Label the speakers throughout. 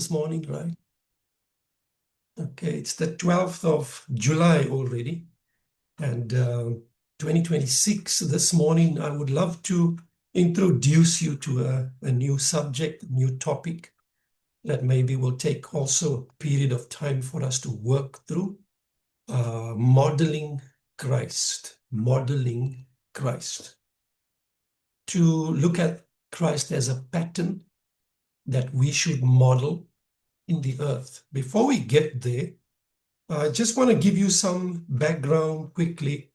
Speaker 1: this morning, right? Okay, it's the 12th of July already, and 2026. This morning, I would love to introduce you to a new subject, a new topic that maybe will take also a period of time for us to work through. Modeling Christ. Modeling Christ. To look at Christ as a pattern that we should model in the earth. Before we get there, I just want to give you some background quickly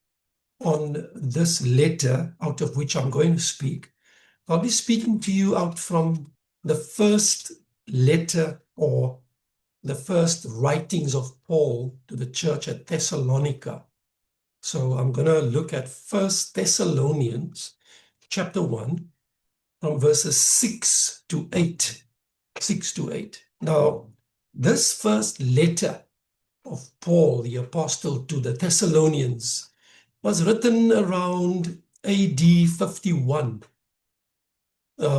Speaker 1: on this letter out of which I'm going to speak. I'll be speaking to you out from the first letter or the first writings of Paul to the church at Thessalonica. So I'm going to look at 1 Thessalonians chapter 1 from verses 6 to 8. 6 to 8. Now, this first letter of Paul, the apostle, to the Thessalonians was written around AD 51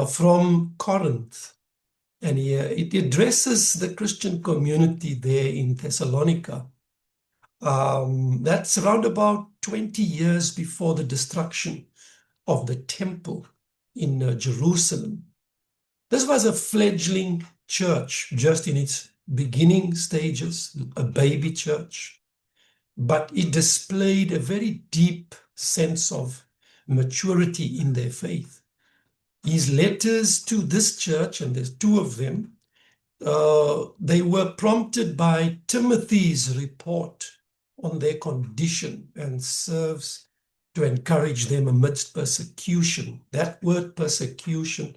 Speaker 1: from Corinth. And it addresses the Christian community there in Thessalonica. That's around about 20 years before the destruction of the temple in Jerusalem. This was a fledgling church, just in its beginning stages, a baby church, but it displayed a very deep sense of maturity in their faith. His letters to this church, and there's two of them, they were prompted by Timothy's report on their condition and serves to encourage them amidst persecution. That word persecution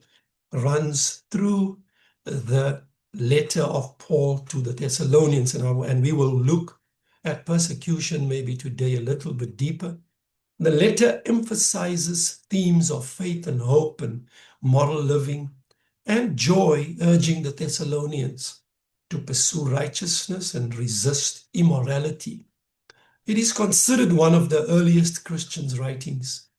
Speaker 1: runs through the letter of Paul to the Thessalonians, and we will look at persecution maybe today a little bit deeper. The letter emphasizes themes of faith and hope and moral living and joy, urging the Thessalonians to pursue righteousness and resist immorality. It is considered one of the earliest Christian writings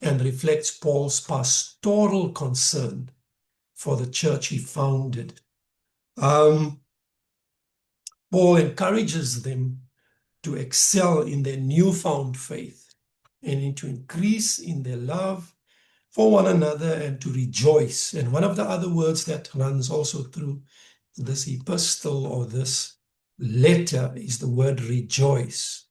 Speaker 1: and reflects Paul's pastoral concern for the church he founded. Paul encourages them to excel in their newfound faith and to increase in their love for one another and to rejoice. And one of the other words that runs also through this epistle or this letter is the word rejoice.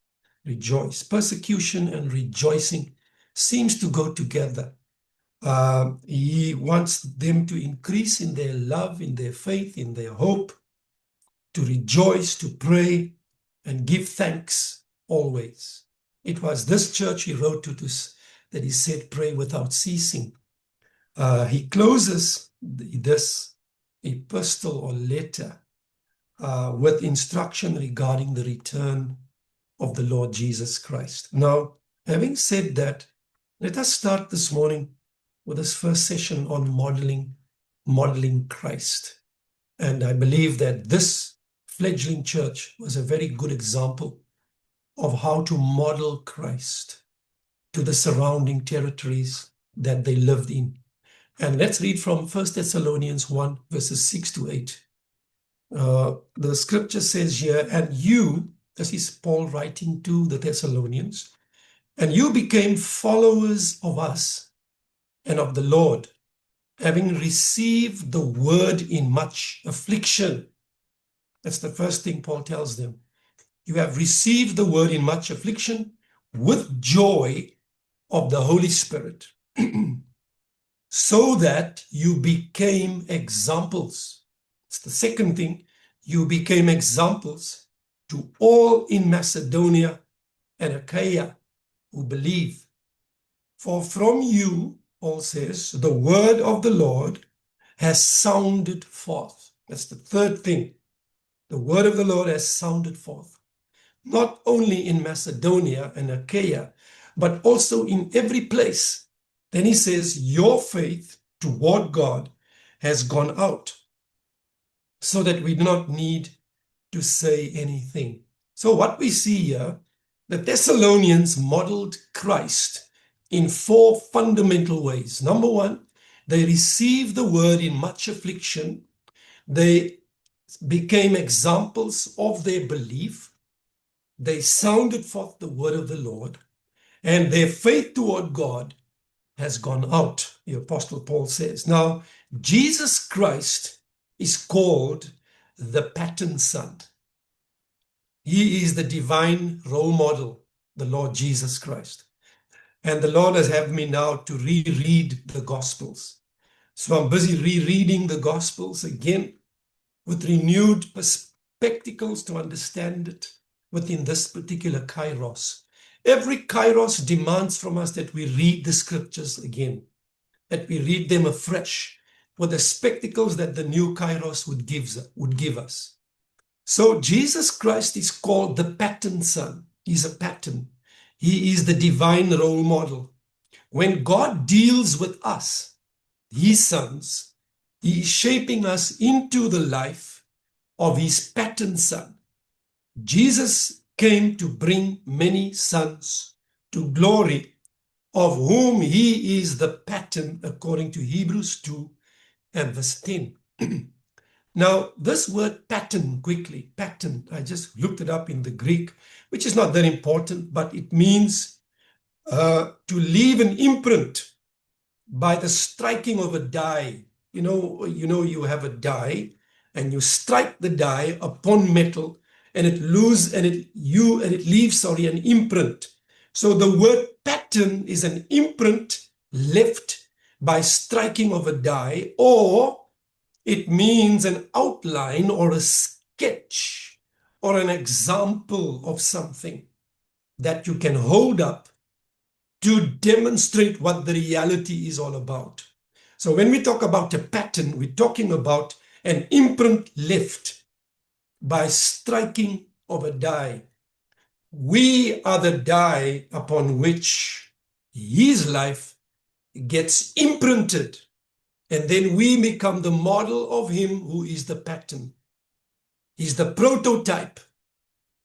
Speaker 1: Rejoice. Persecution and rejoicing seems to go together. He wants them to increase in their love, in their faith, in their hope, to rejoice, to pray, and give thanks always. It was this church he wrote to that he said, pray without ceasing. He closes this epistle or letter with instruction regarding the return of the Lord Jesus Christ. Now, having said that, let us start this morning with this first session on modeling Christ. And I believe that this fledgling church was a very good example of how to model Christ to the surrounding territories that they lived in. And let's read from 1 Thessalonians 1, verses 6 to 8. The scripture says here, and you, this is Paul writing to the Thessalonians, and you became followers of us and of the Lord, having received the word in much affliction. That's the first thing Paul tells them. You have received the word in much affliction with joy of the Holy Spirit, so that you became examples. It's the second thing. You became examples to all in Macedonia and Achaia who believe. For from you, Paul says, the word of the Lord has sounded forth. That's the third thing. The word of the Lord has sounded forth, not only in Macedonia and Achaia, but also in every place. Then he says, your faith toward God has gone out, so that we do not need to say anything. So what we see here, the Thessalonians modeled Christ in four fundamental ways. Number one, they received the word in much affliction. They became examples of their belief. They sounded forth the word of the Lord, and their faith toward God has gone out, the Apostle Paul says. Now, Jesus Christ is called the pattern son. He is the divine role model, the Lord Jesus Christ. And the Lord has had me now to reread the Gospels. So I'm busy rereading the Gospels again with renewed perspectives to understand it within this particular kairos. Every kairos demands from us that we read the scriptures again, that we read them afresh with the spectacles that the new kairos would give us. So Jesus Christ is called the pattern son. He's a pattern. He is the divine role model. When God deals with us, his sons, he is shaping us into the life of his pattern son. Jesus came to bring many sons to glory, of whom he is the pattern, according to Hebrews 2 and verse 10. Now, this word pattern, quickly, pattern, I just looked it up in the Greek, which is not that important, but it means to leave an imprint by the striking of a die. You have a die, and you strike the die upon metal, and it leaves an imprint. So the word pattern is an imprint left by striking of a die, or it means an outline or a sketch or an example of something that you can hold up to demonstrate what the reality is all about. So when we talk about a pattern, we're talking about an imprint left by striking of a die. We are the die upon which his life gets imprinted, and then we become the model of him who is the pattern. He's the prototype,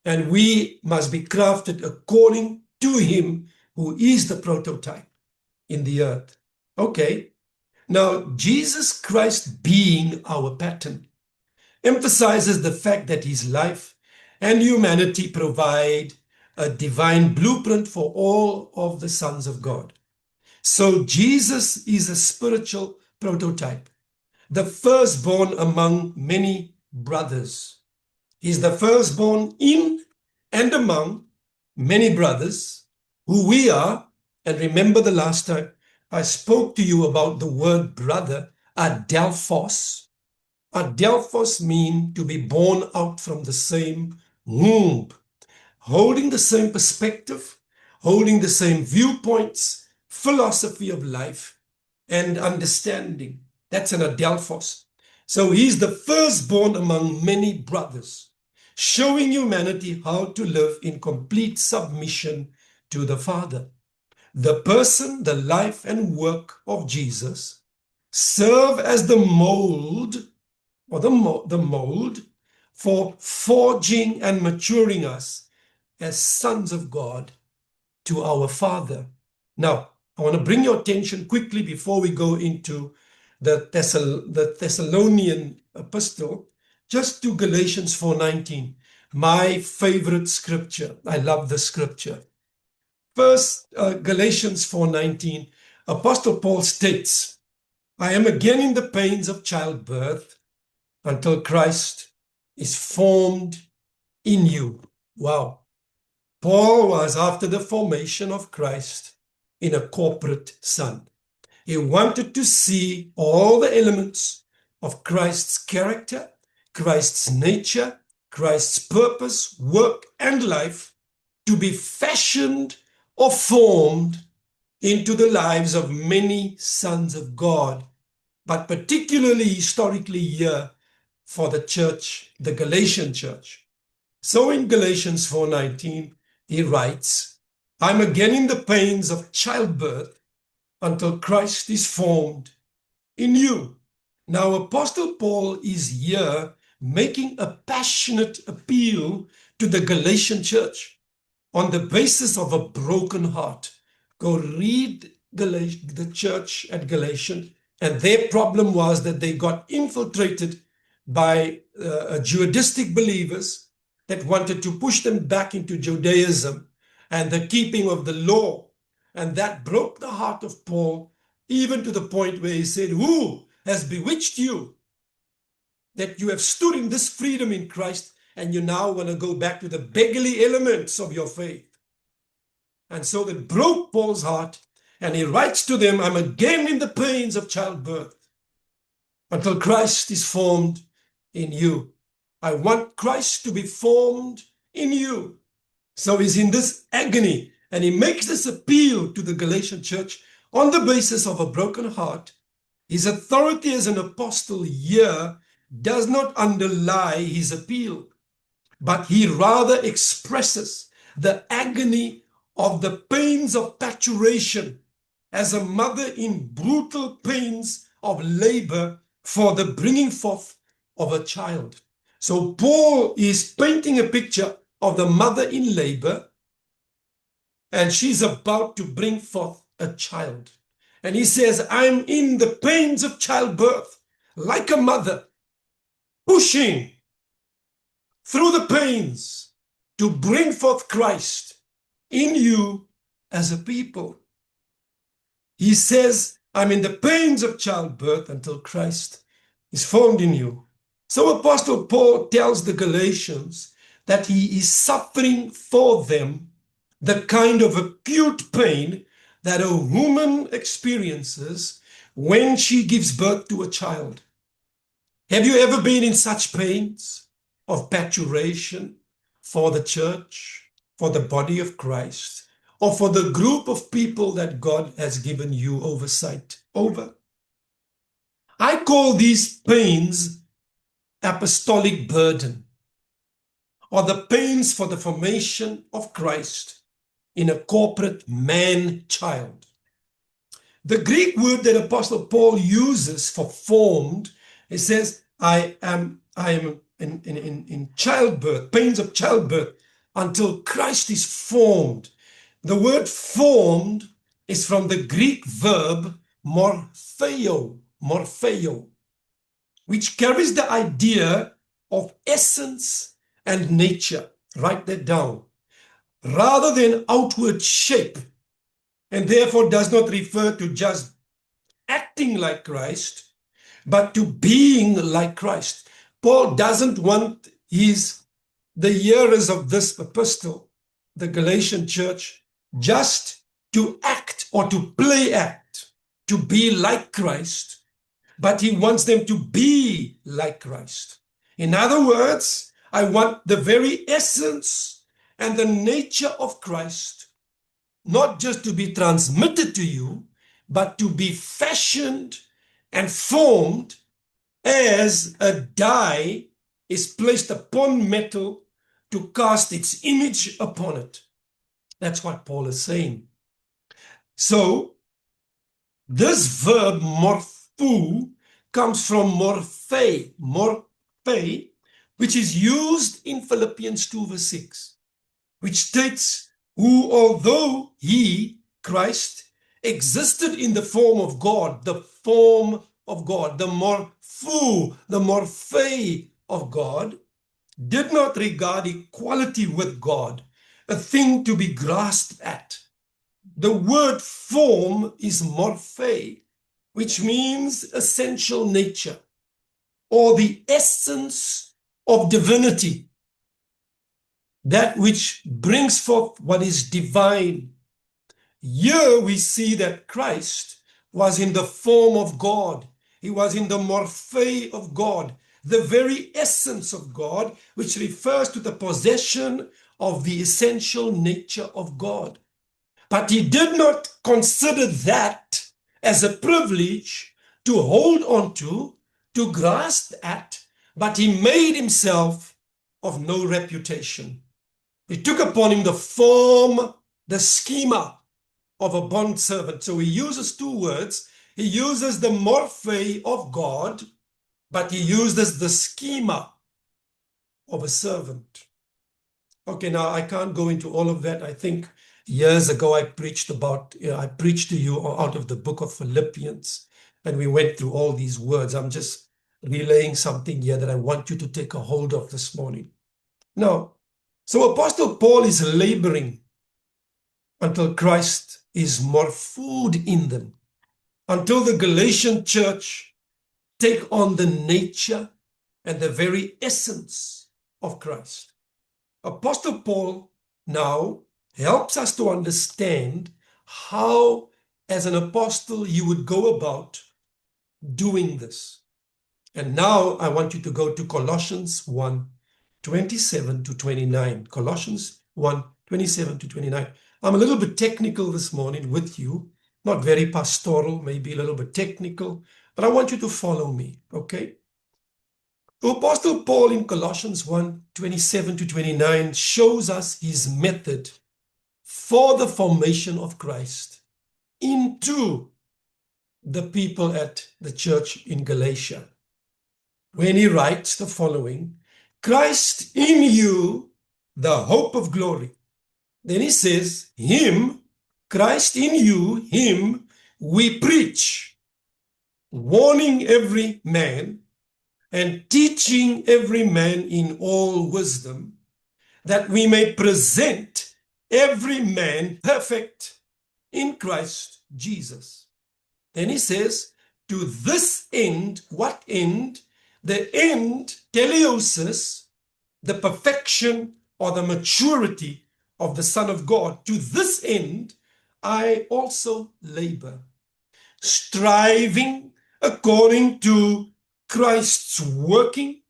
Speaker 1: and we must be crafted according to him who is the prototype in the earth. Okay, now Jesus Christ being our pattern emphasizes the fact that his life and humanity provide a divine blueprint for all of the sons of God. So Jesus is a spiritual prototype, the firstborn among many brothers. He's the firstborn in and among many brothers, who we are. And remember the last time I spoke to you about the word brother, adelphos. Adelphos means to be born out from the same womb, holding the same perspective, holding the same viewpoints, philosophy of life, and understanding. That's an adelphos. So he's the firstborn among many brothers, showing humanity how to live in complete submission to the Father. The person, the life, and work of Jesus serve as the mold, or the mold for forging and maturing us as sons of God to our Father. Now, I want to bring your attention quickly before we go into the Thessalonian epistle, just to Galatians 4:19, my favorite scripture. I love the scripture. First, Galatians 4:19, Apostle Paul states, I am again in the pains of childbirth until Christ is formed in you. Wow. Paul was after the formation of Christ in a corporate son. He wanted to see all the elements of Christ's character, Christ's nature, Christ's purpose, work, and life to be fashioned or formed into the lives of many sons of God, but particularly historically here for the church, the Galatian church. So in Galatians 4:19, he writes, I'm again in the pains of childbirth until Christ is formed in you. Now, Apostle Paul is here making a passionate appeal to the Galatian church on the basis of a broken heart. Go read the church at Galatian, and their problem was that they got infiltrated by Judaistic believers that wanted to push them back into Judaism and the keeping of the law. And that broke the heart of Paul, even to the point where he said, "Who has bewitched you that you have stood in this freedom in Christ and you now want to go back to the beggarly elements of your faith?" And so that broke Paul's heart, and he writes to them, "I'm again in the pains of childbirth until Christ is formed in you." I want Christ to be formed in you. So he's in this agony, and he makes this appeal to the Galatian church on the basis of a broken heart. His authority as an apostle here does not underlie his appeal, but he rather expresses the agony of the pains of paturation as a mother in brutal pains of labor for the bringing forth of a child. So Paul is painting a picture of the mother in labor, and she's about to bring forth a child. And he says, "I'm in the pains of childbirth, like a mother, pushing through the pains to bring forth Christ in you as a people." He says, "I'm in the pains of childbirth until Christ is formed in you." So Apostle Paul tells the Galatians that he is suffering for them the kind of acute pain that a woman experiences when she gives birth to a child. Have you ever been in such pains of paturation for the church, for the body of Christ, or for the group of people that God has given you oversight over? I call these pains apostolic burden, or the pains for the formation of Christ in a corporate man-child. The Greek word that Apostle Paul uses for formed, he says, I am in childbirth, pains of childbirth, until Christ is formed. The word formed is from the Greek verb morpheo, which carries the idea of essence and nature. Write that down. Rather than outward shape, and therefore does not refer to just acting like Christ, but to being like Christ. Paul doesn't want the hearers of this epistle, the Galatian church, just to act or to play act, to be like Christ, but he wants them to be like Christ. In other words, I want the very essence and the nature of Christ not just to be transmitted to you, but to be fashioned and formed as a die is placed upon metal to cast its image upon it. That's what Paul is saying. So this verb morpho comes from morphe, which is used in Philippians 2 verse 6, which states, "Who, although he, Christ, existed in the form of God," the form of God, the morpho, the morphe of God, "did not regard equality with God a thing to be grasped at." The word form is morphe, which means essential nature, or the essence of divinity, that which brings forth what is divine. Here we see that Christ was in the form of God. He was in the morphe of God, the very essence of God, which refers to the possession of the essential nature of God. But he did not consider that as a privilege to hold on to grasp at, but he made himself of no reputation. He took upon him the form, the schema of a bondservant. So he uses two words. He uses the morphe of God, but he uses the schema of a servant. Okay, now I can't go into all of that. I think years ago I preached to you out of the book of Philippians, and we went through all these words. I'm just relaying something here that I want you to take a hold of this morning. Now, so Apostle Paul is laboring until Christ is more food in them, until the Galatian church take on the nature and the very essence of Christ. Apostle Paul now helps us to understand how, as an apostle, you would go about doing this. And now I want you to go to Colossians 1, 27 to 29. Colossians 1, 27 to 29. I'm a little bit technical this morning with you, not very pastoral, maybe a little bit technical, but I want you to follow me, okay? The Apostle Paul in Colossians 1, 27 to 29 shows us his method for the formation of Christ into the people at the church in Galatia, when he writes the following: Christ in you, the hope of glory. Then he says, him, Christ in you, him we preach, warning every man and teaching every man in all wisdom, that we may present every man perfect in Christ Jesus. Then he says, to this end, what end? The end, teleosis, the perfection or the maturity of the Son of God. To this end, I also labor, striving according to Christ's working,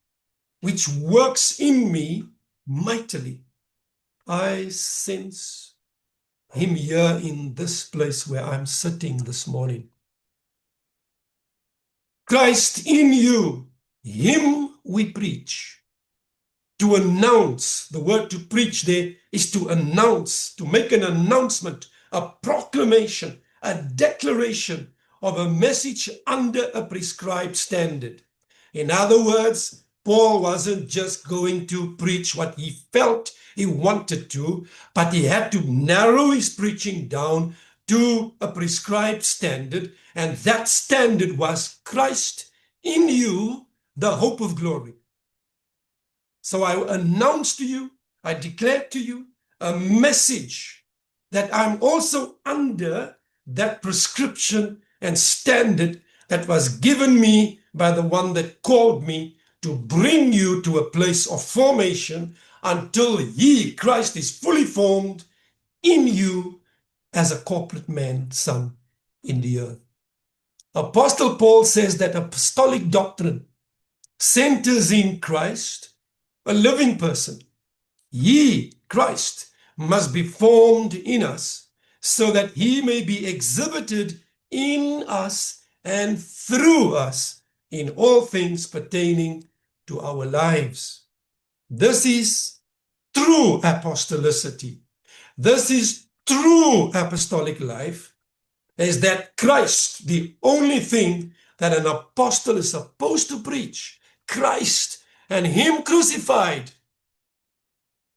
Speaker 1: which works in me mightily. I sense him here in this place where I'm sitting this morning. Christ in you, him we preach. To announce, the word to preach there is to announce, to make an announcement, a proclamation, a declaration of a message under a prescribed standard. In other words, Paul wasn't just going to preach what he felt he wanted to, but he had to narrow his preaching down to a prescribed standard, and that standard was Christ in you, the hope of glory. So I announce to you, I declare to you a message that I'm also under that prescription and standard that was given me by the one that called me to bring you to a place of formation until he, Christ, is fully formed in you as a corporate man, son in the earth. Apostle Paul says that apostolic doctrine centers in Christ, a living person. He, Christ, must be formed in us so that he may be exhibited in us and through us in all things pertaining to our lives. This is true apostolicity. This is true apostolic life, is that Christ, the only thing that an apostle is supposed to preach, Christ and him crucified,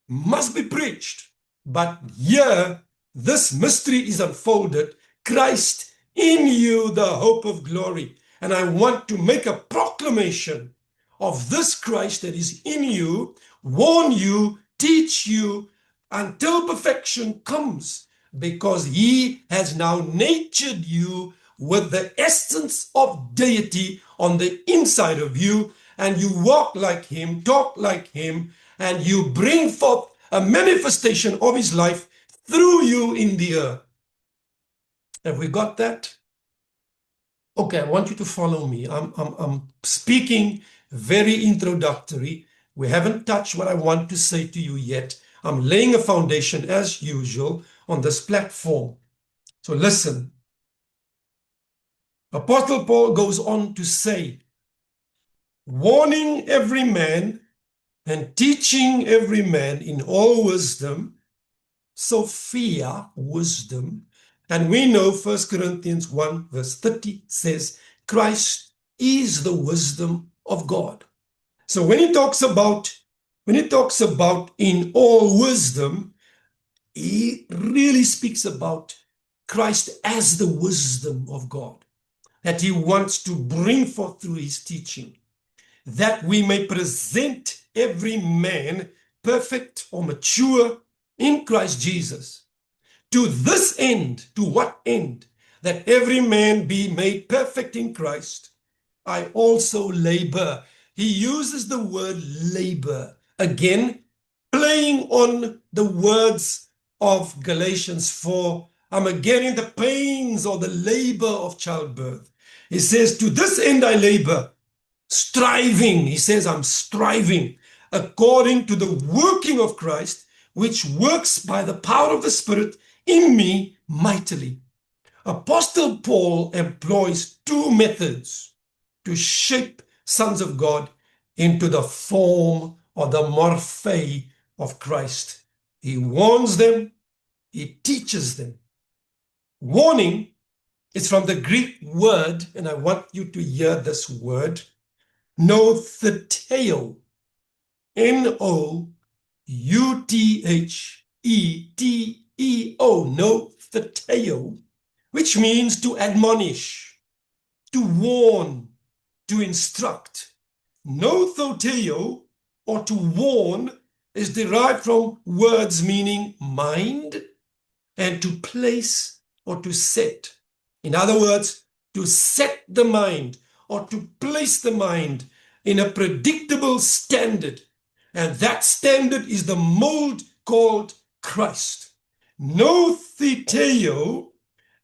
Speaker 1: must be preached. But here, this mystery is unfolded. Christ in you, the hope of glory. And I want to make a proclamation of this Christ that is in you, warn you, teach you until perfection comes, because he has now natured you with the essence of deity on the inside of you, and you walk like him, talk like him, and you bring forth a manifestation of his life through you in the earth. Have we got that? Okay, I want you to follow me. I'm speaking very introductory. We haven't touched what I want to say to you yet. I'm laying a foundation as usual on this platform. So listen. Apostle Paul goes on to say, warning every man and teaching every man in all wisdom, Sophia, wisdom. And we know 1 Corinthians 1 verse 30 says, Christ is the wisdom of God. So when he talks about in all wisdom, he really speaks about Christ as the wisdom of God that he wants to bring forth through his teaching. that we may present every man perfect or mature in Christ Jesus. To this end, to what end? That every man be made perfect in Christ. I also labor. He uses the word labor again, playing on the words of Galatians 4. I'm again in the pains or the labor of childbirth. He says, to this end I labor, striving. He says, I'm striving according to the working of Christ, which works by the power of the Spirit in me mightily. Apostle Paul employs two methods to shape sons of God into the form or the morphe of Christ. He warns them, he teaches them. Warning is from the Greek word, and I want you to hear this word, noutheteo, N-O-U-T-H-E-T-E-O, noutheteo, which means to admonish, to warn, to instruct. Noutheteo, or to warn, is derived from words meaning mind and to place or to set. In other words, to set the mind or to place the mind in a predictable standard. And that standard is the mold called Christ. Noutheteo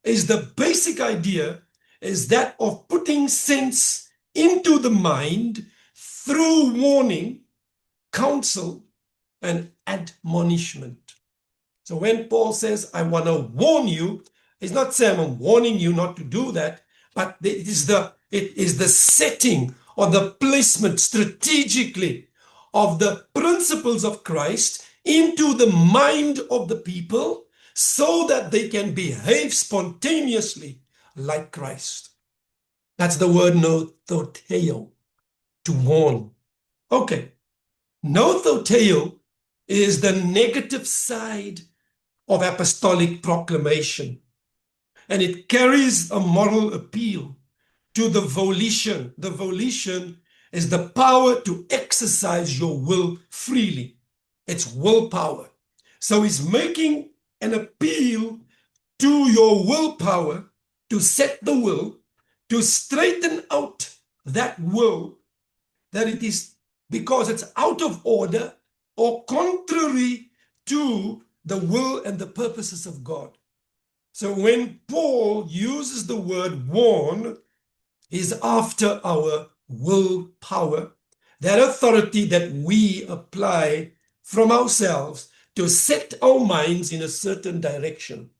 Speaker 1: is the basic idea, is that of putting sense into the mind through warning, counsel, and admonishment. So when Paul says, I want to warn you, he's not saying I'm warning you not to do that, but it is the setting or the placement strategically of the principles of Christ into the mind of the people so that they can behave spontaneously like Christ. That's the word noutheteo, to warn. Okay, noutheteo is the negative side of apostolic proclamation, and it carries a moral appeal to the volition. The volition is the power to exercise your will freely. It's willpower. So he's making an appeal to your willpower to set the will, to straighten out that will, that it is because it's out of order or contrary to the will and the purposes of God. So when Paul uses the word warn, is after our willpower, that authority that we apply from ourselves to set our minds in a certain direction.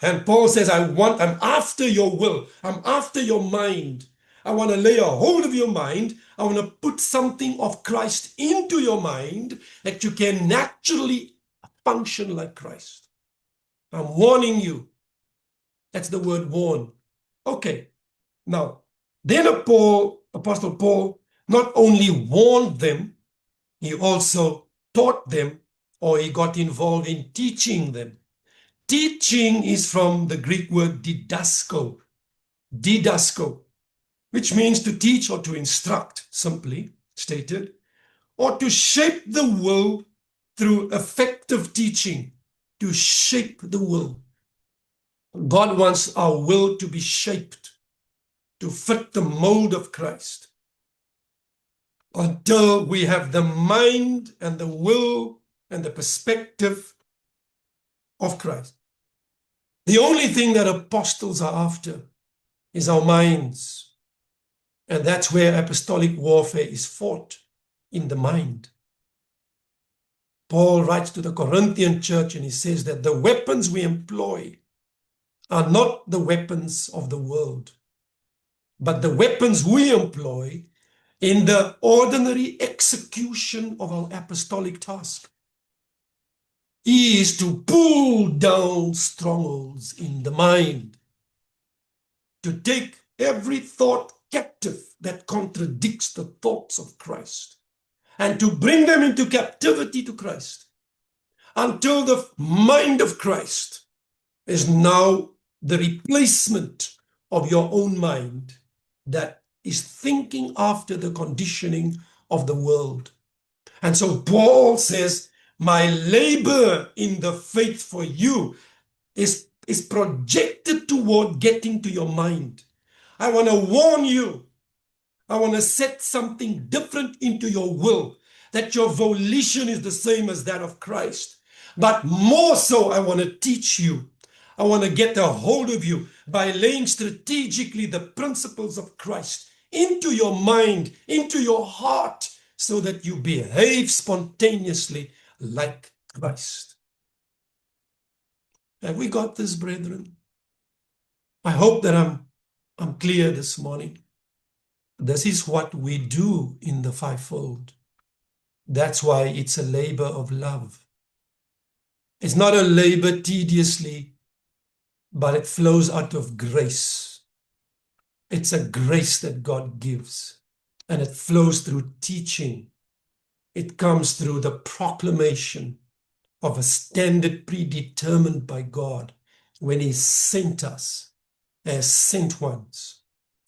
Speaker 1: And Paul says, I'm after your will. I'm after your mind. I want to lay a hold of your mind. I want to put something of Christ into your mind that you can naturally function like Christ. I'm warning you. That's the word warn. Okay. Now, then Apostle Paul not only warned them, he also taught them, or he got involved in teaching them. Teaching is from the Greek word didasko, which means to teach or to instruct, simply stated, or to shape the will through effective teaching, to shape the will. God wants our will to be shaped to fit the mold of Christ until we have the mind and the will and the perspective of Christ. The only thing that apostles are after is our minds. And that's where apostolic warfare is fought, in the mind. Paul writes to the Corinthian church and he says that the weapons we employ are not the weapons of the world, but the weapons we employ in the ordinary execution of our apostolic task is to pull down strongholds in the mind, to take every thought captive that contradicts the thoughts of Christ, and to bring them into captivity to Christ until the mind of Christ is now the replacement of your own mind that is thinking after the conditioning of the world. And so Paul says, my labor in the faith for you is projected toward getting to your mind. I want to warn you. I want to set something different into your will, that your volition is the same as that of Christ. But more so, I want to teach you. I want to get a hold of you by laying strategically the principles of Christ into your mind, into your heart, so that you behave spontaneously like Christ. Have we got this, brethren? I hope that I'm clear this morning. This is what we do in the fivefold. That's why it's a labor of love. It's not a labor tediously, but it flows out of grace. It's a grace that God gives, and it flows through teaching. It comes through the proclamation of a standard predetermined by God when He sent us as sent ones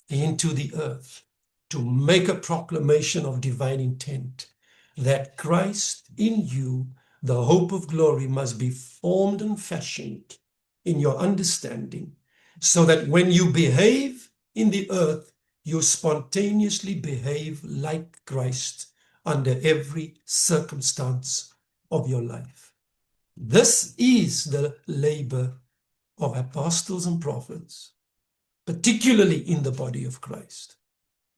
Speaker 1: into the earth to make a proclamation of divine intent, that Christ in you, the hope of glory, must be formed and fashioned in your understanding, so that when you behave in the earth, you spontaneously behave like Christ under every circumstance of your life. This is the labor of apostles and prophets, particularly in the body of Christ.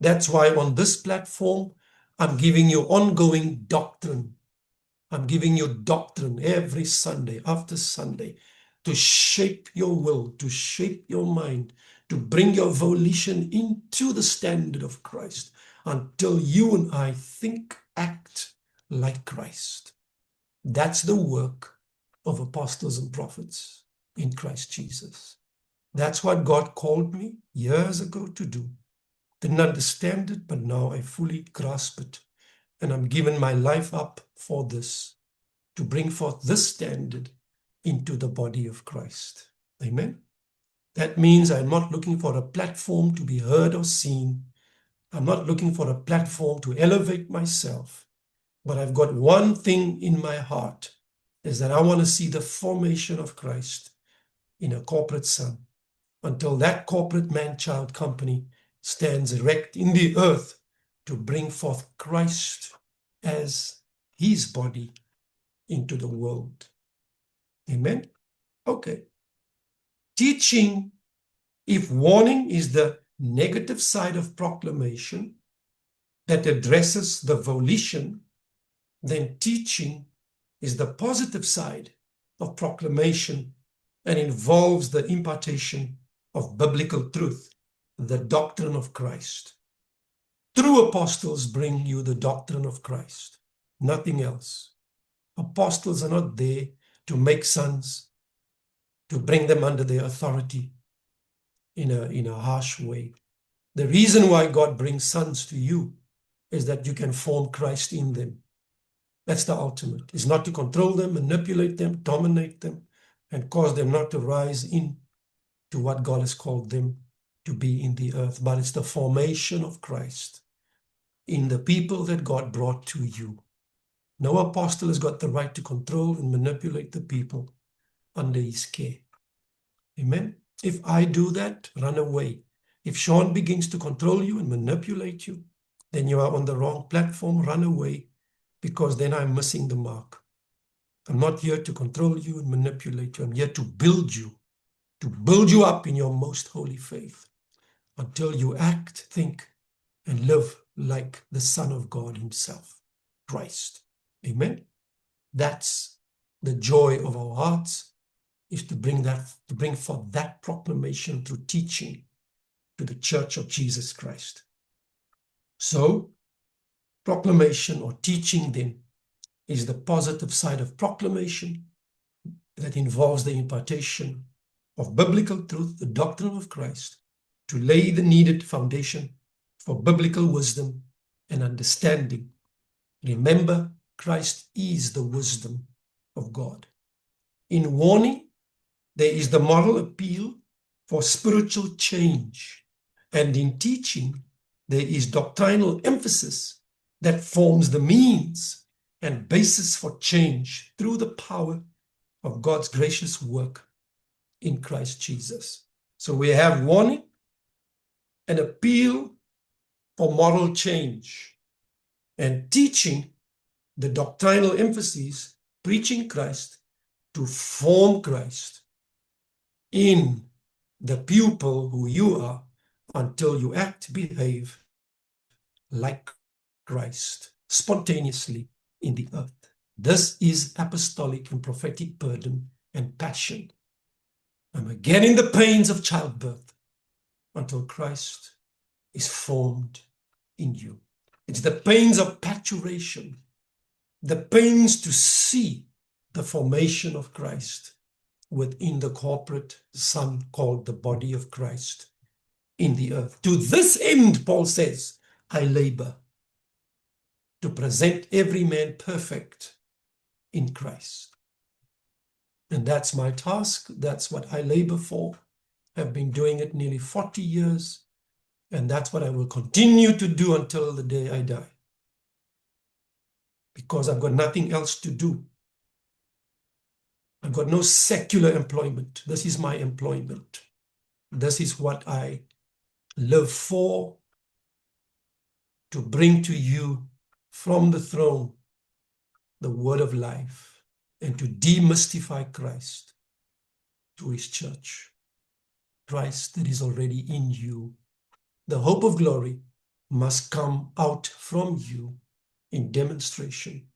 Speaker 1: That's why on this platform, I'm giving you ongoing doctrine. I'm giving you doctrine every Sunday after Sunday to shape your will, to shape your mind, to bring your volition into the standard of Christ until you and I think, act like Christ. That's the work of apostles and prophets in Christ Jesus. That's what God called me years ago to do. Didn't understand it, but now I fully grasp it. And I'm giving my life up for this, to bring forth this standard into the body of Christ. Amen. That means I'm not looking for a platform to be heard or seen. I'm not looking for a platform to elevate myself. But I've got one thing in my heart, is that I want to see the formation of Christ in a corporate son, until that corporate man-child company stands erect in the earth to bring forth Christ as his body into the world. Amen? Okay. Teaching, if warning is the negative side of proclamation that addresses the volition, then teaching is the positive side of proclamation and involves the impartation of biblical truth, the doctrine of Christ. True apostles bring you the doctrine of Christ, nothing else. Apostles are not there to make sons, to bring them under their authority in a harsh way. The reason why God brings sons to you is that you can form Christ in them. That's the ultimate. It's not to control them, manipulate them, dominate them, and cause them not to rise in to what God has called them to be in the earth. But it's the formation of Christ in the people that God brought to you. No apostle has got the right to control and manipulate the people under his care. Amen. If I do that, run away. If Sean begins to control you and manipulate you, then you are on the wrong platform. Run away, because then I'm missing the mark. I'm not here to control you and manipulate you. I'm here to build you up in your most holy faith until you act, think, and live like the Son of God himself, Christ. Amen. That's the joy of our hearts, is to bring forth that proclamation through teaching to the church of Jesus Christ. So, proclamation or teaching then is the positive side of proclamation that involves the impartation of biblical truth, the doctrine of Christ, to lay the needed foundation for biblical wisdom and understanding. Remember, Christ is the wisdom of God. In warning, there is the moral appeal for spiritual change. And in teaching, there is doctrinal emphasis that forms the means and basis for change through the power of God's gracious work in Christ Jesus. So we have warning, an appeal for moral change, and teaching, the doctrinal emphasis, preaching Christ to form Christ in the pupil who you are until you act, behave like Christ spontaneously in the earth. This is apostolic and prophetic burden and passion. I'm again in the pains of childbirth until Christ is formed in you. It's the pains of paturation, the pains to see the formation of Christ within the corporate Son called the body of Christ in the earth. To this end, Paul says, I labor to present every man perfect in Christ. And that's my task. That's what I labor for. I've been doing it nearly 40 years, and that's what I will continue to do until the day I die. Because I've got nothing else to do. I've got no secular employment. This is my employment. This is what I live for, to bring to you from the throne the word of life and to demystify Christ to his church. Christ that is already in you. The hope of glory must come out from you in demonstration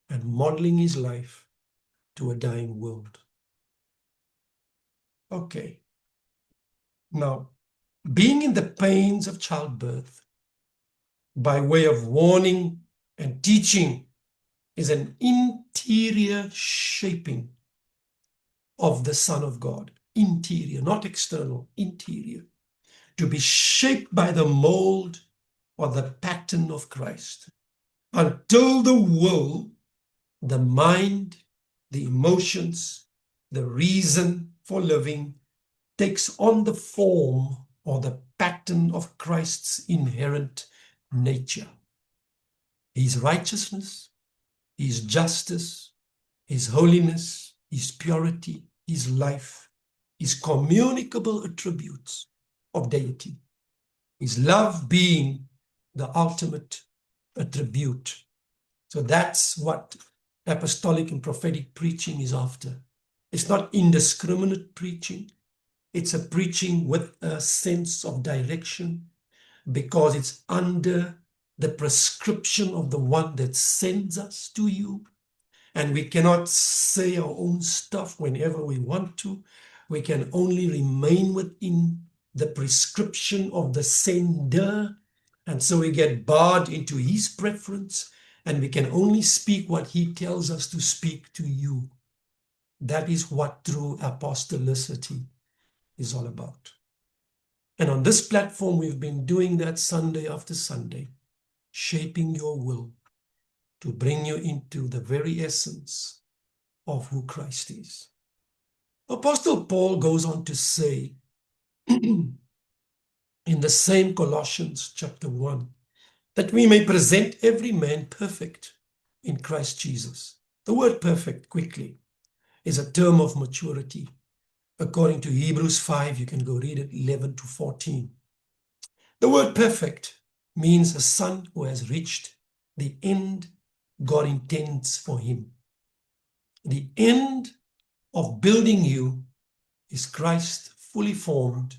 Speaker 1: and modeling his life to a dying world. Okay. Now, being in the pains of childbirth by way of warning and teaching is an interior shaping of the Son of God. Interior, not external, interior. To be shaped by the mold or the pattern of Christ. Until the will, the mind, the emotions, the reason for living takes on the form or the pattern of Christ's inherent nature. His righteousness, his justice, his holiness, his purity, his life, his communicable attributes of deity, his love being the ultimate attribute. So that's what apostolic and prophetic preaching is after. It's not indiscriminate preaching. It's a preaching with a sense of direction because it's under the prescription of the one that sends us to you. And we cannot say our own stuff whenever we want to. We can only remain within the prescription of the sender. And so we get barred into his preference, and we can only speak what he tells us to speak to you. That is what true apostolicity is all about. And on this platform, we've been doing that Sunday after Sunday, shaping your will to bring you into the very essence of who Christ is. Apostle Paul goes on to say in the same Colossians chapter 1, that we may present every man perfect in Christ Jesus. The word perfect, quickly, is a term of maturity. According to Hebrews 5, you can go read it, 11 to 14. The word perfect means a son who has reached the end God intends for him. The end of building you is Christ fully formed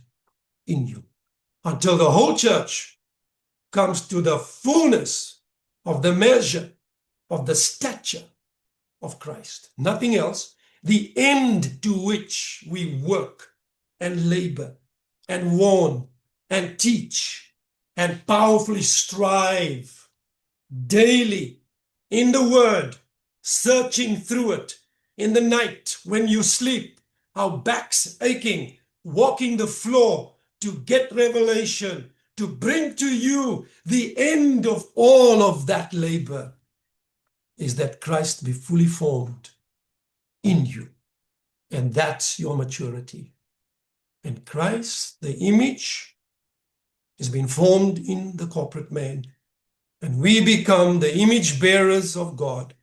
Speaker 1: in you. Until the whole church comes to the fullness of the measure of the stature of Christ. Nothing else. The end to which we work and labor and warn and teach and powerfully strive daily in the word, searching through it in the night when you sleep, our backs aching, walking the floor to get revelation, to bring to you the end of all of that labor is that Christ be fully formed in you. And that's your maturity. And Christ, the image, is being formed in the corporate man, and we become the image bearers of God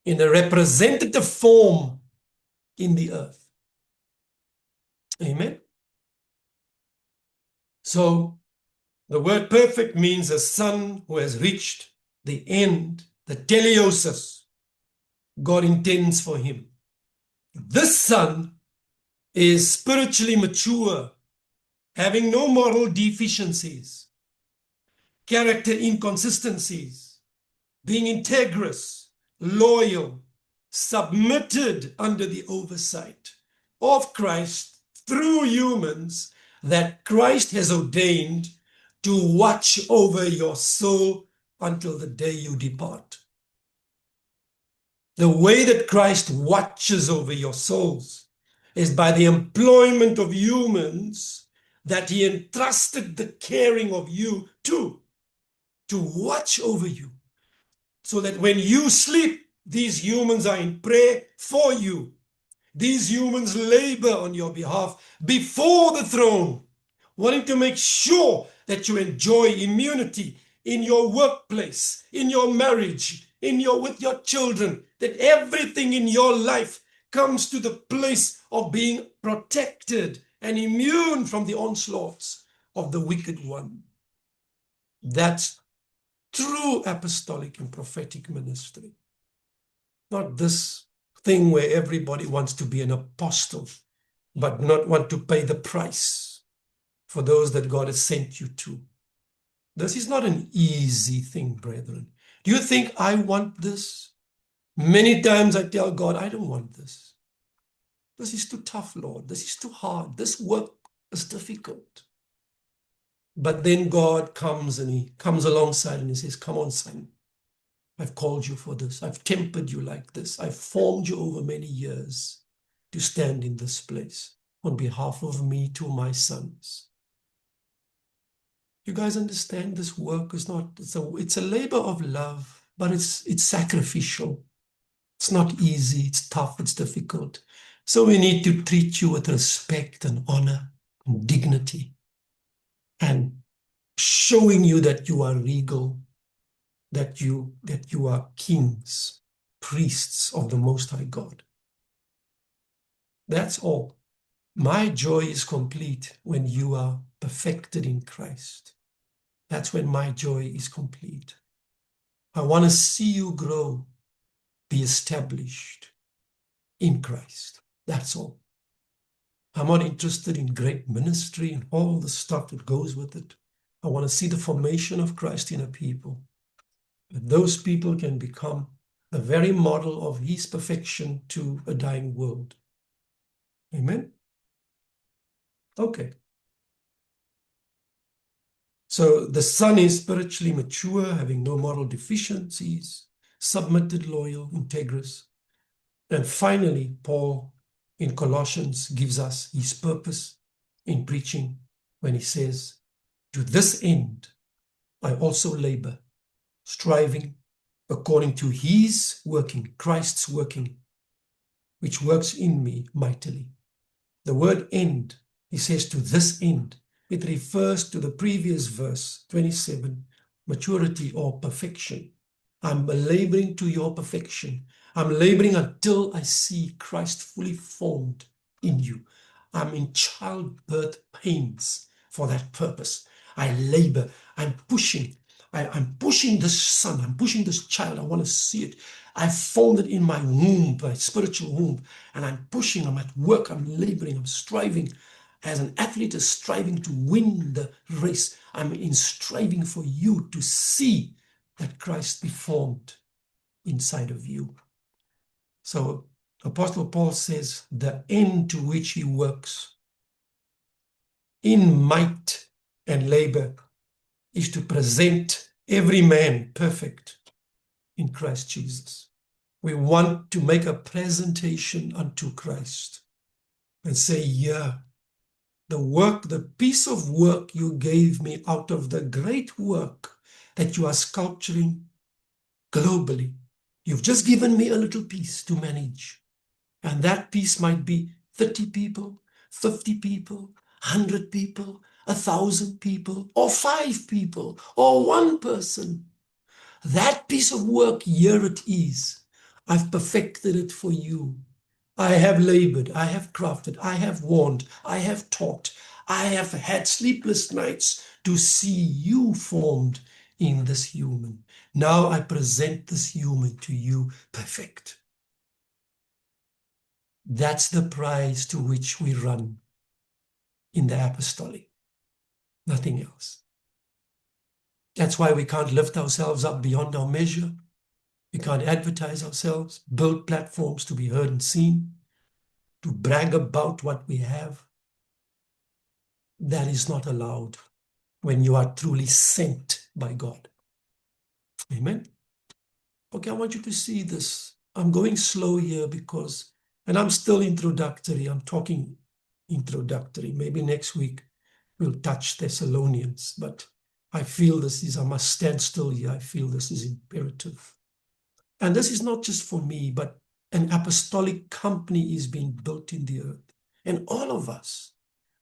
Speaker 1: in a representative form in the earth. Amen. So the word perfect means a son who has reached the end, the teleiosis God intends for him. This son is spiritually mature, having no moral deficiencies, character inconsistencies, being integrous, loyal, submitted under the oversight of Christ through humans that Christ has ordained to watch over your soul until the day you depart. The way that Christ watches over your souls is by the employment of humans that he entrusted the caring of you to watch over you, so that when you sleep, these humans are in prayer for you. These humans labor on your behalf before the throne, wanting to make sure that you enjoy immunity in your workplace, in your marriage, with your children, that everything in your life comes to the place of being protected and immune from the onslaughts of the wicked one. That's true apostolic and prophetic ministry. Not this thing where everybody wants to be an apostle, but not want to pay the price for those that God has sent you to. This is not an easy thing, brethren. Do you think I want this? Many times I tell God, I don't want this. This is too tough, Lord. This is too hard. This work is difficult. But then God comes and he comes alongside and he says, come on, son. I've called you for this. I've tempered you like this. I've formed you over many years to stand in this place on behalf of me to my sons. You guys understand this work is not, it's a labor of love, but it's sacrificial. It's not easy, it's tough, it's difficult. So we need to treat you with respect and honor and dignity and showing you that you are regal, that you are kings, priests of the Most High God. That's all. My joy is complete when you are perfected in Christ. That's when my joy is complete. I want to see you grow, be established in Christ. That's all. I'm not interested in great ministry and all the stuff that goes with it. I want to see the formation of Christ in a people. That those people can become the very model of his perfection to a dying world. Amen? Okay. So the son is spiritually mature, having no moral deficiencies, submitted, loyal, integrous. And finally, Paul in Colossians gives us his purpose in preaching when he says, to this end, I also labor, striving according to his working, Christ's working, which works in me mightily. The word end, he says to this end, it refers to the previous verse, 27, maturity or perfection. I'm laboring to your perfection. I'm laboring until I see Christ fully formed in you. I'm in childbirth pains for that purpose. I labor. I'm pushing. I'm pushing this son. I'm pushing this child. I want to see it. I formed it in my womb, my spiritual womb, and I'm pushing. I'm at work. I'm laboring. I'm striving. As an athlete is striving to win the race, I'm in striving for you to see that Christ be formed inside of you. So Apostle Paul says the end to which he works in might and labor is to present every man perfect in Christ Jesus. We want to make a presentation unto Christ and say, yeah, the work, the piece of work you gave me out of the great work that you are sculpturing globally. You've just given me a little piece to manage. And that piece might be 30 people, 50 people, 100 people, 1,000 people, or 5 people, or 1 person. That piece of work, here it is. I've perfected it for you. I have labored, I have crafted, I have warned, I have taught, I have had sleepless nights to see you formed in this human. Now I present this human to you perfect. That's the prize to which we run in the apostolic. Nothing else. That's why we can't lift ourselves up beyond our measure. We can't advertise ourselves, build platforms to be heard and seen, to brag about what we have. That is not allowed when you are truly sent by God. Amen. Okay, I want you to see this. I'm going slow here because, and I'm still introductory. I'm talking introductory. Maybe next week we'll touch Thessalonians, but I feel this is, I must stand still here. I feel this is imperative. And this is not just for me, but an apostolic company is being built in the earth. And all of us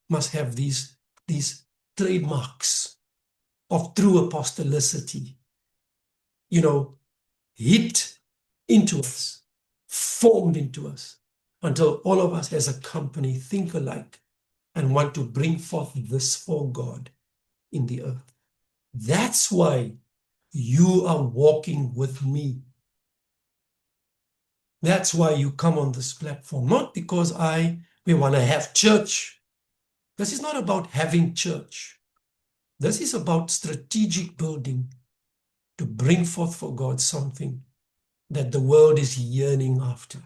Speaker 1: must have these trademarks of true apostolicity, hit into us, formed into us, until all of us as a company think alike and want to bring forth this for God in the earth. That's why you are walking with me. That's why you come on this platform, not because we want to have church. This is not about having church. This is about strategic building to bring forth for God something that the world is yearning after.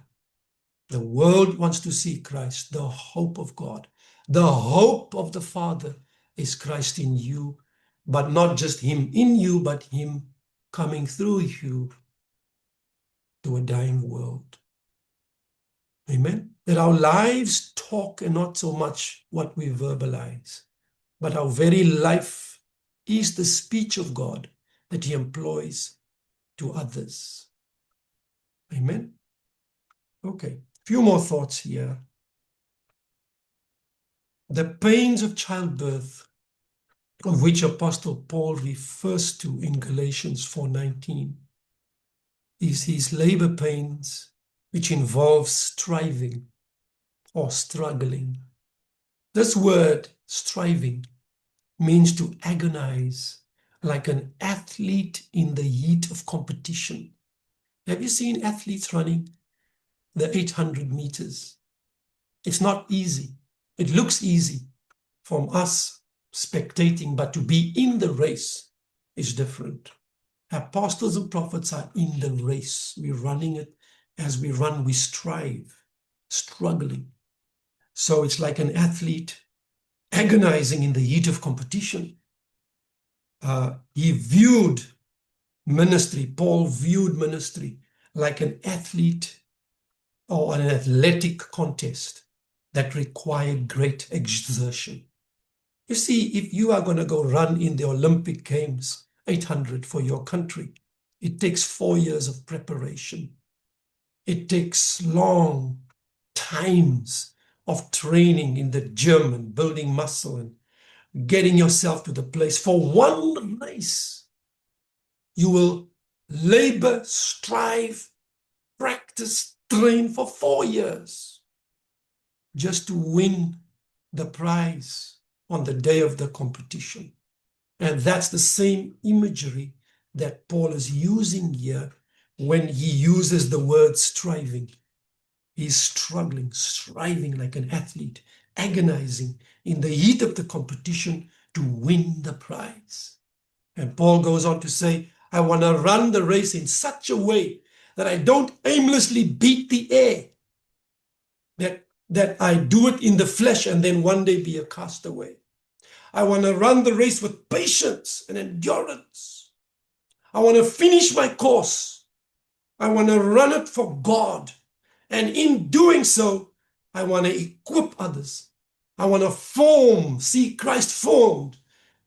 Speaker 1: The world wants to see Christ, the hope of God. The hope of the Father is Christ in you, but not just him in you, but him coming through you to a dying world. Amen. That our lives talk and not so much what we verbalize, but our very life is the speech of God that he employs to others. Amen. Okay, few more thoughts here. The pains of childbirth, of which Apostle Paul refers to in Galatians 4:19, is his labor pains, which involves striving or struggling. This word, striving, means to agonize like an athlete in the heat of competition. Have you seen athletes running the 800 meters? It's not easy. It looks easy from us spectating, but to be in the race is different. Apostles and prophets are in the race. We're running it. As we run, we strive, struggling. So it's like an athlete agonizing in the heat of competition. He viewed ministry, Paul viewed ministry like an athlete or an athletic contest that required great exertion. You see, if you are going to go run in the Olympic Games 800 for your country, it takes 4 years of preparation. It takes long times of training in the gym and building muscle and getting yourself to the place. For one race, you will labor, strive, practice, train for 4 years just to win the prize on the day of the competition. And that's the same imagery that Paul is using here when he uses the word striving. He's struggling, striving like an athlete, agonizing in the heat of the competition to win the prize. And Paul goes on to say, I want to run the race in such a way that I don't aimlessly beat the air, that I do it in the flesh and then one day be a castaway. I want to run the race with patience and endurance. I want to finish my course. I want to run it for God. And in doing so, I want to equip others. I want to see Christ formed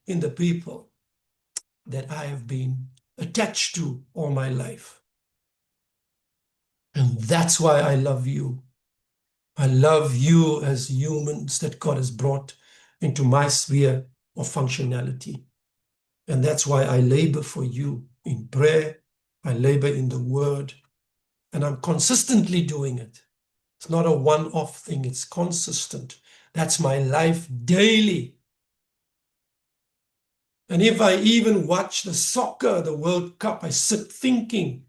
Speaker 1: in the people that I have been attached to all my life. And that's why I love you. I love you as humans that God has brought into my sphere or functionality. And that's why I labor for you in prayer, I labor in the word, and I'm consistently doing it. It's not a one-off thing, it's consistent. That's my life daily. And if I even watch the soccer, the World Cup, I sit thinking,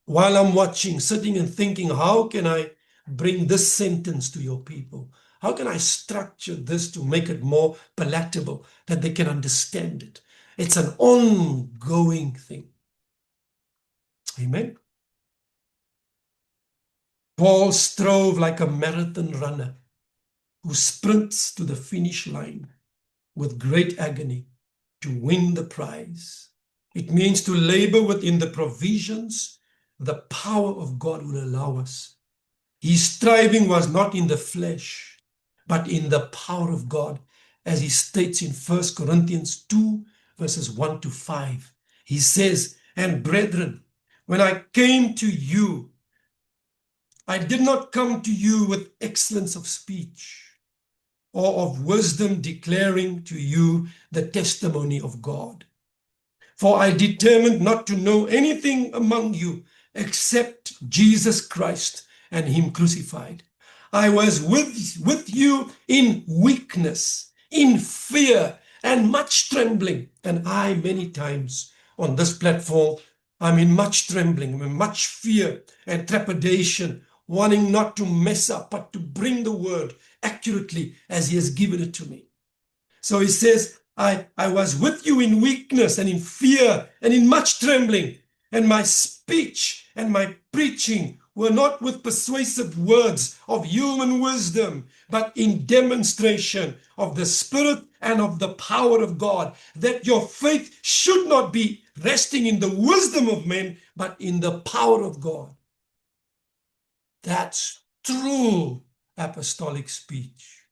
Speaker 1: while I'm watching, sitting and thinking, how can I bring this sentence to your people? How can I structure this to make it more palatable, that they can understand it? It's an ongoing thing. Amen. Paul strove like a marathon runner who sprints to the finish line with great agony to win the prize. It means to labor within the provisions the power of God will allow us. His striving was not in the flesh, but in the power of God, as he states in 1 Corinthians 2, verses 1 to 5. He says, "And brethren, when I came to you, I did not come to you with excellence of speech or of wisdom declaring to you the testimony of God. For I determined not to know anything among you except Jesus Christ and him crucified. I was with you in weakness, in fear, and much trembling. And I, many times on this platform, I'm in much trembling, I'm in much fear and trepidation, wanting not to mess up, but to bring the word accurately as he has given it to me. So he says, I was with you in weakness and in fear and in much trembling, and my speech and my preaching were not with persuasive words of human wisdom, but in demonstration of the Spirit and of the power of God, that your faith should not be resting in the wisdom of men, but in the power of God." That's true apostolic speech.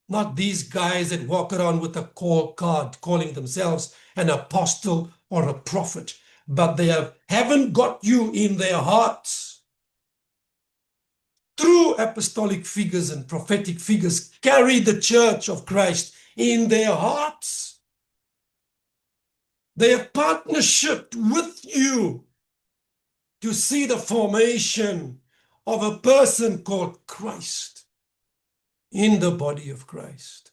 Speaker 1: Not these guys that walk around with a call card calling themselves an apostle or a prophet, but they haven't got you in their hearts. True apostolic figures and prophetic figures carry the church of Christ in their hearts. They have partnership with you to see the formation of a person called Christ in the body of Christ.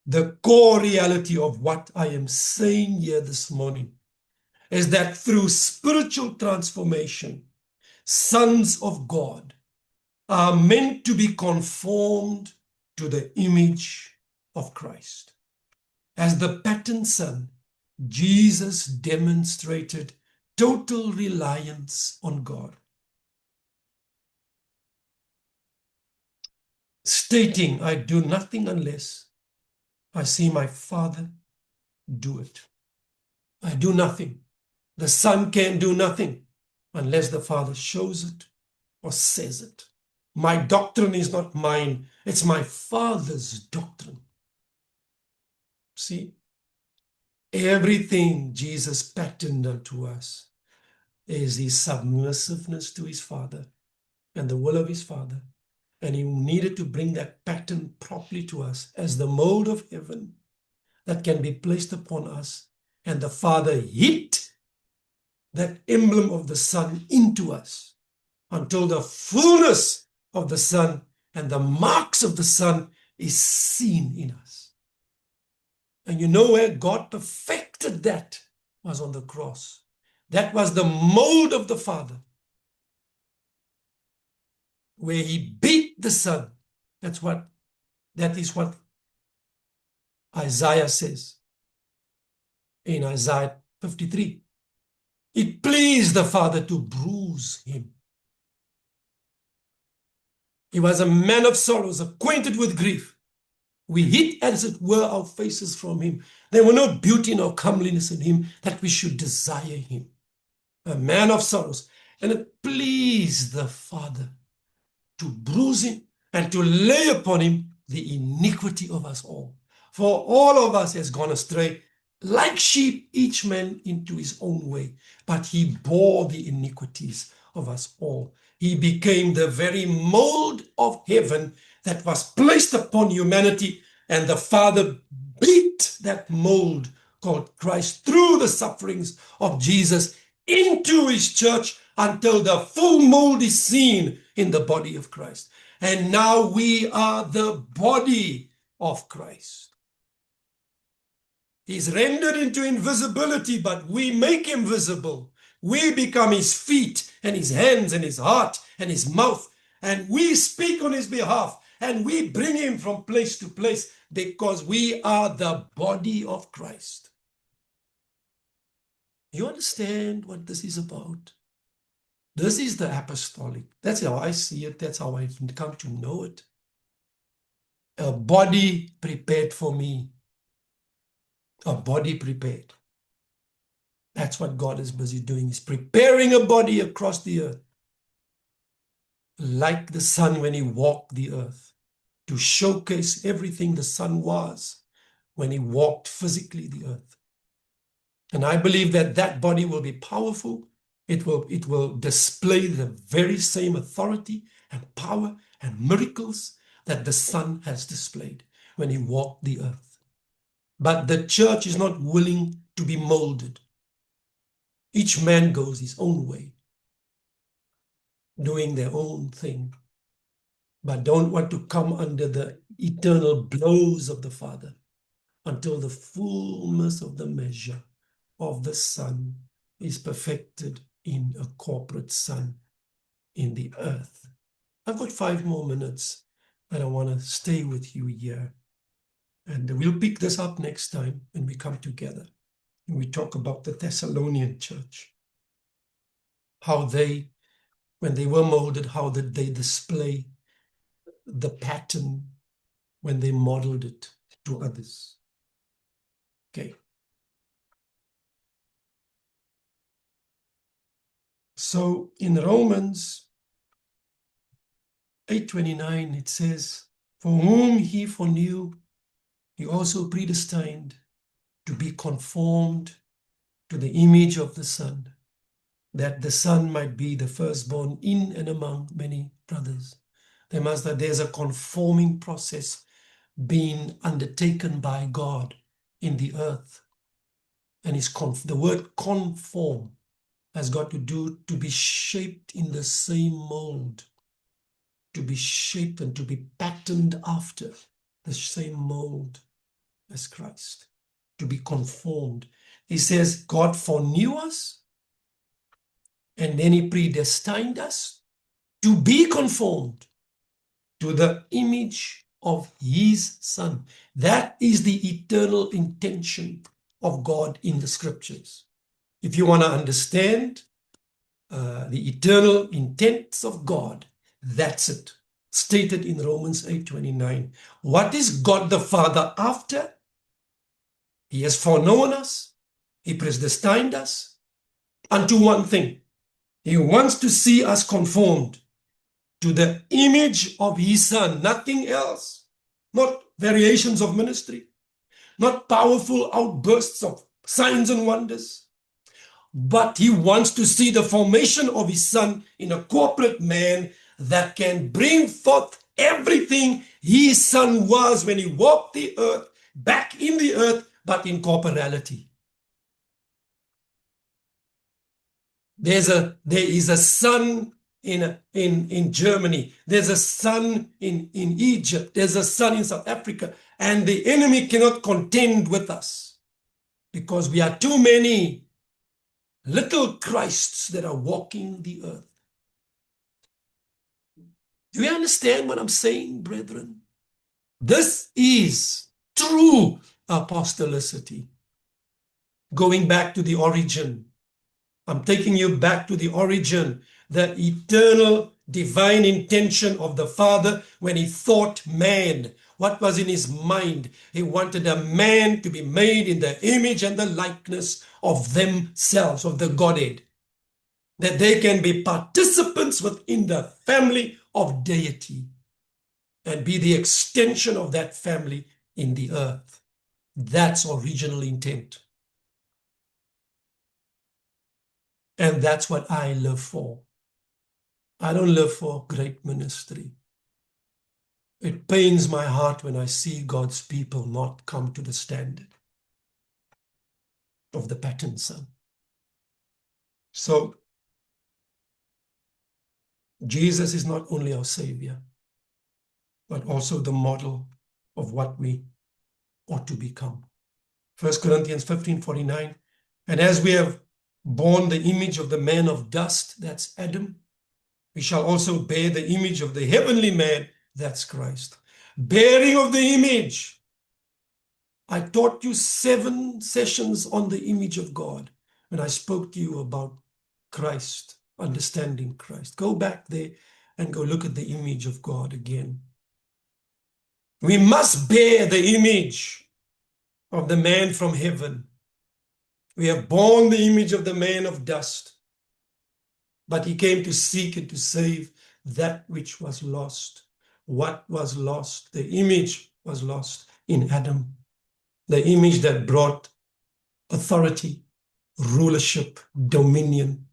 Speaker 1: The core reality of what I am saying here this morning is that through spiritual transformation, sons of God are meant to be conformed to the image of Christ. As the pattern son, Jesus demonstrated total reliance on God, stating, "I do nothing unless I see my Father do it." I do nothing. The Son can do nothing unless the Father shows it or says it. My doctrine is not mine, it's my Father's doctrine. See, everything Jesus patterned unto us is his submissiveness to his Father and the will of his Father. And he needed to bring that pattern properly to us as the mold of heaven that can be placed upon us. And the Father hid that emblem of the Son into us until the fullness of the Son and the marks of the Son is seen in us. And you know where God perfected that was on the cross. That was the mold of the Father, where he beat the Son. That is what Isaiah says in Isaiah 53. It pleased the Father to bruise him. He was a man of sorrows, acquainted with grief. We hid, as it were, our faces from him. There were no beauty nor comeliness in him that we should desire him. A man of sorrows. And it pleased the Father to bruise him and to lay upon him the iniquity of us all. For all of us has gone astray, like sheep, each man into his own way. But he bore the iniquities of us all. He became the very mold of heaven that was placed upon humanity And the Father beat that mold called Christ through the sufferings of Jesus into his church until the full mold is seen in the body of Christ. And now we are the body of Christ. He's rendered into invisibility, but we make him visible. We become his feet and his hands and his heart and his mouth, and we speak on his behalf, and we bring him from place to place because we are the body of Christ. You understand what this is about? This is the apostolic. That's how I see it. That's how I've come to know it. A body prepared for me. A body prepared. That's what God is busy doing. He's preparing a body across the earth. Like the Son when he walked the earth. To showcase everything the Son was when he walked physically the earth. And I believe that that body will be powerful. It will display the very same authority and power and miracles that the Son has displayed when he walked the earth. But the church is not willing to be molded. Each man goes his own way, doing their own thing, but don't want to come under the eternal blows of the Father until the fullness of the measure of the Son is perfected in a corporate Son in the earth. I've got 5 more minutes, and I want to stay with you here. And we'll pick this up next time when we come together and we talk about the Thessalonian church. How they, when they were molded, how did they display the pattern when they modeled it to others? Okay. So in Romans 8:29, it says, for whom he foreknew, he also predestined to be conformed to the image of the Son, that the Son might be the firstborn in and among many brothers. There's a conforming process being undertaken by God in the earth. And the word conform has got to do to be shaped in the same mold, to be shaped and to be patterned after the same mold as Christ, to be conformed. He says God foreknew us, and then he predestined us to be conformed to the image of his Son. That is the eternal intention of God in the scriptures. If you want to understand the eternal intents of God, that's it. Stated in Romans 8:29. What is God the Father after? He has foreknown us. He predestined us unto one thing. He wants to see us conformed to the image of his Son, nothing else. Not variations of ministry, not powerful outbursts of signs and wonders, but he wants to see the formation of his Son in a corporate man that can bring forth everything his Son was when he walked the earth, back in the earth, but in corporality. There is a Son in Germany. There's a Son in Egypt. There's a Son in South Africa. And the enemy cannot contend with us because we are too many little Christs that are walking the earth. Do you understand what I'm saying, brethren? This is true apostolicity. Going back to the origin. I'm taking you back to the origin, the eternal divine intention of the Father when he thought man. What was in his mind? He wanted a man to be made in the image and the likeness of themselves, of the Godhead, that they can be participants within the family of deity and be the extension of that family in the earth. That's original intent. And that's what I live for. I don't live for great ministry. It pains my heart when I see God's people not come to the standard of the pattern son. So Jesus is not only our Savior, but also the model of what we ought to become. 1 Corinthians 15:49, and as we have borne the image of the man of dust, that's Adam, we shall also bear the image of the heavenly man, that's Christ. Bearing of the image. I taught you 7 sessions on the image of God when I spoke to you about Christ, understanding Christ. Go back there and go look at the image of God again. We must bear the image of the man from heaven. We have borne the image of the man of dust, but he came to seek and to save that which was lost. What was lost? The image was lost in Adam. The image that brought authority, rulership, dominion,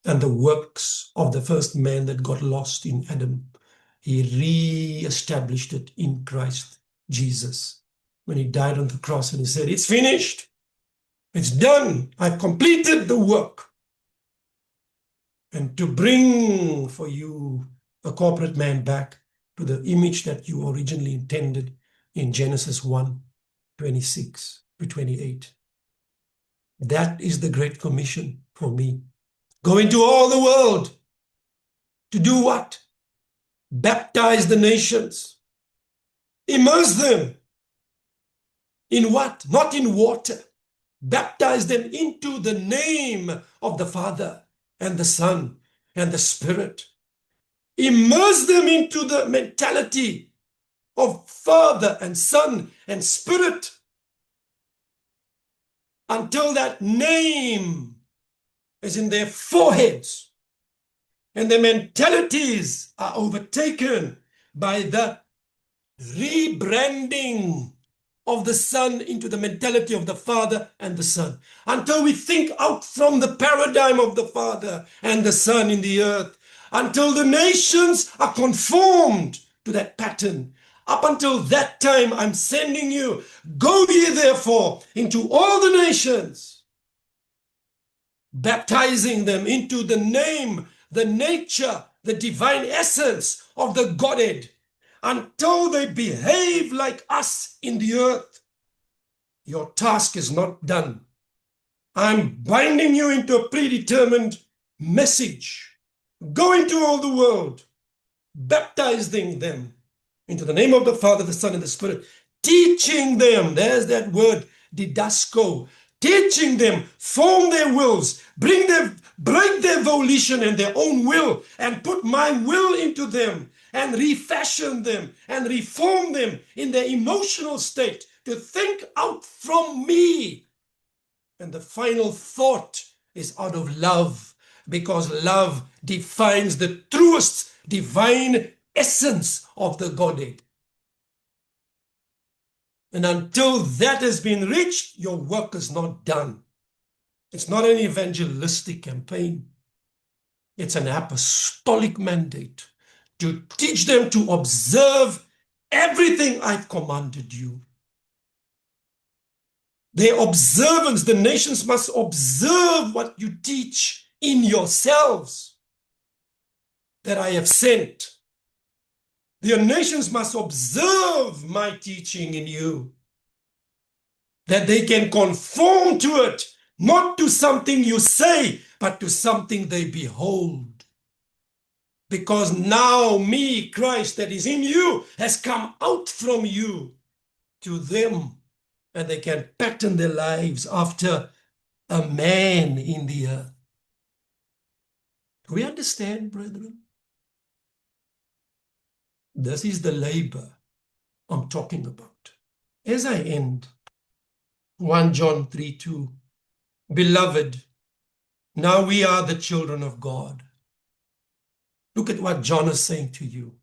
Speaker 1: and the works of the first man that got lost in Adam. He re-established it in Christ Jesus when he died on the cross and he said, it's finished. It's done. I've completed the work. And to bring for you a corporate man back to the image that you originally intended in Genesis 1:26 to 28. That is the Great Commission for me. Go into all the world to do what? Baptize the nations. Immerse them. In what? Not in water. Baptize them into the name of the Father and the Son and the Spirit. Immerse them into the mentality of Father and Son and Spirit until that name is in their foreheads and their mentalities are overtaken by the rebranding of the Son into the mentality of the Father and the Son. Until we think out from the paradigm of the Father and the Son in the earth, until the nations are conformed to that pattern. Up until that time, I'm sending you. Go ye therefore into all the nations, baptizing them into the name, the nature, the divine essence of the Godhead, until they behave like us in the earth. Your task is not done. I'm binding you into a predetermined message. Go into all the world, baptizing them into the name of the Father, the Son, and the Spirit, teaching them, there's that word, didasko, teaching them, form their wills, break their volition and their own will, and put my will into them, and refashion them, and reform them in their emotional state, to think out from me. And the final thought is out of love, because love defines the truest divine essence of the Godhead. And until that has been reached, your work is not done. It's not an evangelistic campaign. It's an apostolic mandate to teach them to observe everything I've commanded you. Their observance, the nations must observe what you teach in yourselves that I have sent. The nations must observe my teaching in you, that they can conform to it, not to something you say, but to something they behold. Because now me, Christ, that is in you, has come out from you to them, and they can pattern their lives after a man in the earth. Do we understand, brethren? This is the labor I'm talking about. As I end, 1 John 3:2, beloved, now we are the children of God. Look at what John is saying to you.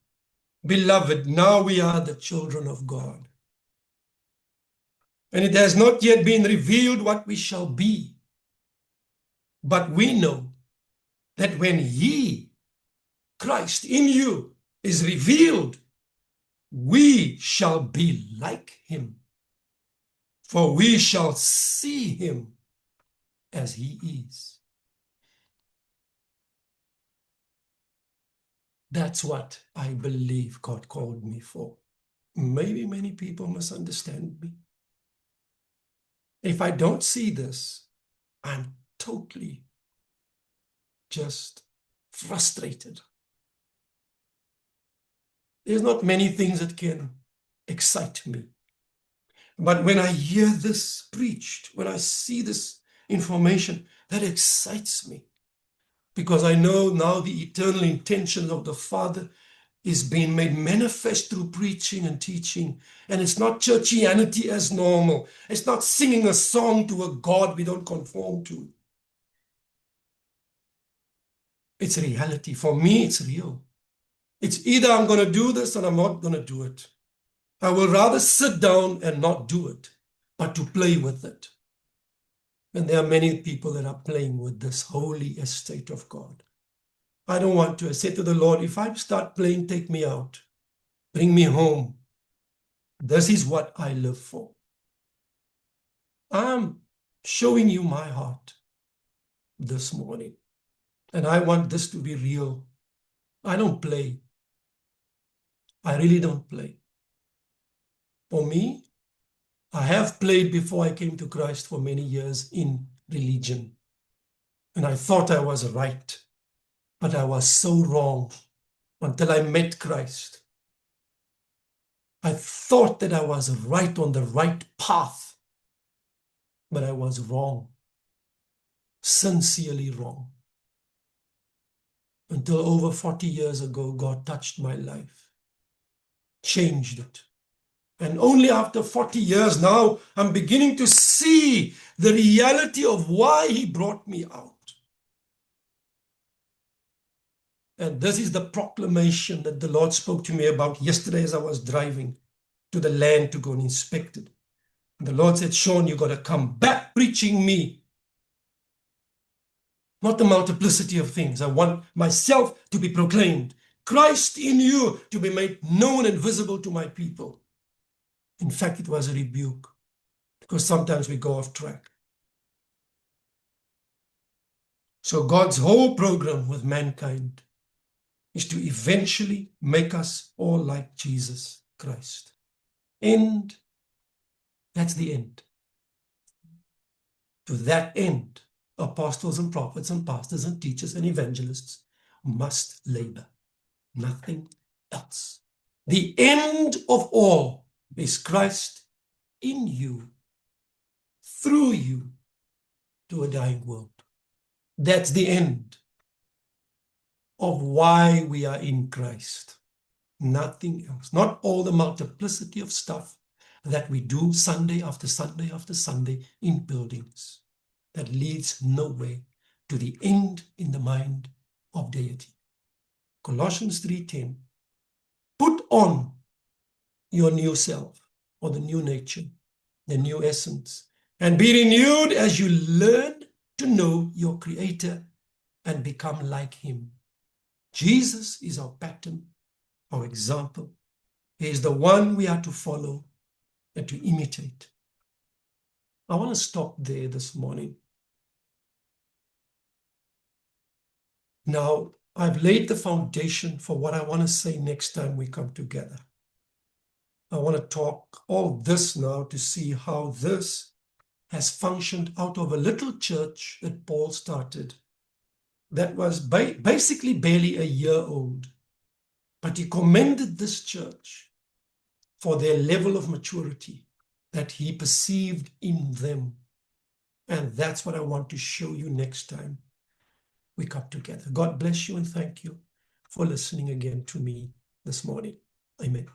Speaker 1: Beloved, now we are the children of God. And it has not yet been revealed what we shall be. But we know that when He, Christ in you, is revealed, we shall be like him, for we shall see him as he is. That's what I believe God called me for. Maybe many people misunderstand me. If I don't see this, I'm totally just frustrated. There's not many things that can excite me. But when I hear this preached, when I see this information, that excites me. Because I know now the eternal intentions of the Father is being made manifest through preaching and teaching. And it's not churchianity as normal. It's not singing a song to a God we don't conform to. It's reality. For me, it's real. It's either I'm going to do this or I'm not going to do it. I will rather sit down and not do it, but to play with it. And there are many people that are playing with this holy estate of God. I don't want to. I said to the Lord, if I start playing, take me out. Bring me home. This is what I live for. I'm showing you my heart this morning. And I want this to be real. I don't play. I really don't play. For me, I have played before I came to Christ for many years in religion. And I thought I was right, but I was so wrong until I met Christ. I thought that I was right on the right path, but I was wrong, sincerely wrong. Until over 40 years ago, God touched my life, changed it. And only after 40 years now, I'm beginning to see the reality of why he brought me out. And this is the proclamation that the Lord spoke to me about yesterday as I was driving to the land to go and inspect it. And the Lord said, Sean, you got to come back preaching me. Not the multiplicity of things. I want myself to be proclaimed. Christ in you to be made known and visible to my people. In fact, it was a rebuke because sometimes we go off track. So God's whole program with mankind is to eventually make us all like Jesus Christ. And that's the end. To that end, apostles and prophets and pastors and teachers and evangelists must labor. Nothing else. The end of all is Christ in you, through you, to a dying world. That's the end of why we are in Christ. Nothing else. Not all the multiplicity of stuff that we do Sunday after Sunday after Sunday in buildings that leads nowhere to the end in the mind of deity. Colossians 3:10, put on your new self or the new nature, the new essence, and be renewed as you learn to know your Creator and become like him. Jesus is our pattern, our example. He is the one we are to follow and to imitate. I want to stop there this morning. Now, I've laid the foundation for what I want to say next time we come together. I want to talk all this now to see how this has functioned out of a little church that Paul started that was basically barely a year old. But he commended this church for their level of maturity that he perceived in them. And that's what I want to show you next time we come together. God bless you and thank you for listening again to me this morning. Amen.